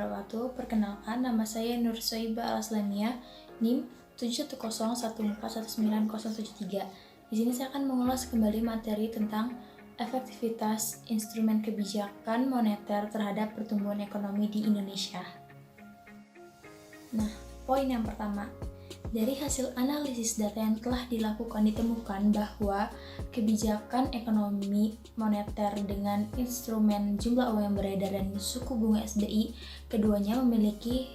wabarakatuh. Perkenalkan, nama saya Nur Soiba Al-Aslamia, NIM 71011919073. Di sini saya akan mengulas kembali materi tentang efektivitas instrumen kebijakan moneter terhadap pertumbuhan ekonomi di Indonesia. Nah, poin yang pertama. Dari hasil analisis data yang telah dilakukan ditemukan bahwa kebijakan ekonomi moneter dengan instrumen jumlah uang yang beredar dan suku bunga SBI keduanya memiliki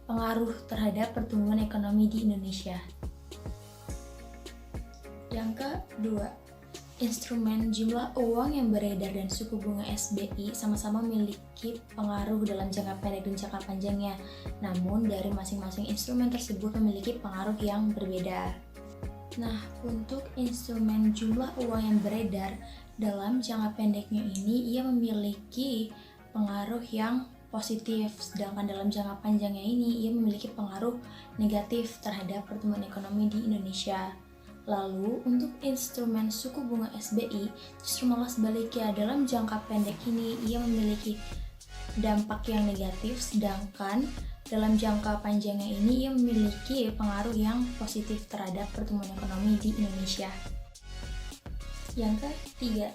pengaruh terhadap pertumbuhan ekonomi di Indonesia. Yang kedua, instrumen jumlah uang yang beredar dan suku bunga SBI sama-sama memiliki pengaruh dalam jangka pendek dan jangka panjangnya. Namun, dari masing-masing instrumen tersebut memiliki pengaruh yang berbeda. Nah, untuk instrumen jumlah uang yang beredar dalam jangka pendeknya ini, ia memiliki pengaruh yang positif, sedangkan dalam jangka panjangnya ini, ia memiliki pengaruh negatif terhadap pertumbuhan ekonomi di Indonesia. Lalu, untuk instrumen suku bunga SBI, justru malah sebaliknya, dalam jangka pendek ini ia memiliki dampak yang negatif, sedangkan dalam jangka panjangnya ini ia memiliki pengaruh yang positif terhadap pertumbuhan ekonomi di Indonesia. Yang ketiga,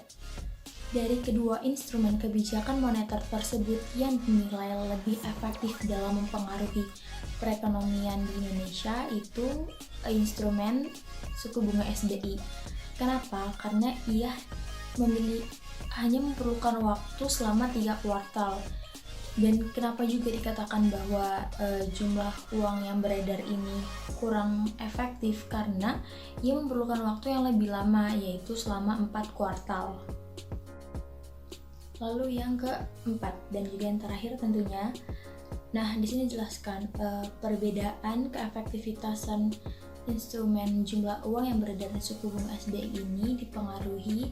dari kedua instrumen kebijakan moneter tersebut yang dinilai lebih efektif dalam mempengaruhi perekonomian di Indonesia itu instrumen suku bunga SBI. Kenapa? Karena ia hanya memerlukan waktu selama 3 kuartal. Dan kenapa juga dikatakan bahwa jumlah uang yang beredar ini kurang efektif? Karena ia memerlukan waktu yang lebih lama, yaitu selama 4 kuartal. Lalu yang keempat dan juga yang terakhir tentunya, nah di sini jelaskan perbedaan keefektivitasan instrumen jumlah uang yang beredar dan suku bunga SBI ini dipengaruhi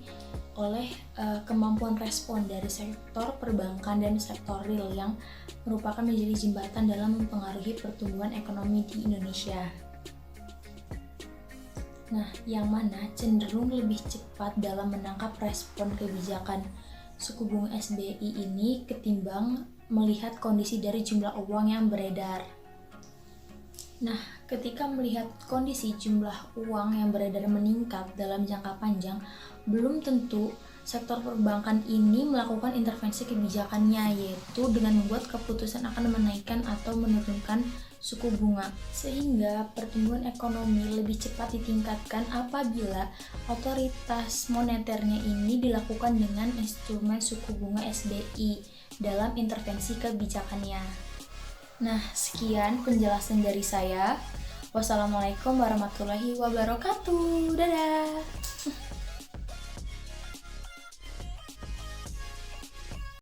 oleh kemampuan respon dari sektor perbankan dan sektor real yang merupakan menjadi jembatan dalam mempengaruhi pertumbuhan ekonomi di Indonesia. Nah, yang mana cenderung lebih cepat dalam menangkap respon kebijakan suku bunga SBI ini ketimbang melihat kondisi dari jumlah uang yang beredar. Nah, ketika melihat kondisi jumlah uang yang beredar meningkat dalam jangka panjang, belum tentu sektor perbankan ini melakukan intervensi kebijakannya, yaitu dengan membuat keputusan akan menaikkan atau menurunkan suku bunga, sehingga pertumbuhan ekonomi lebih cepat ditingkatkan apabila otoritas moneternya ini dilakukan dengan instrumen suku bunga SBI dalam intervensi kebijakannya. Nah, sekian penjelasan dari saya. Wassalamualaikum warahmatullahi wabarakatuh. Dadah.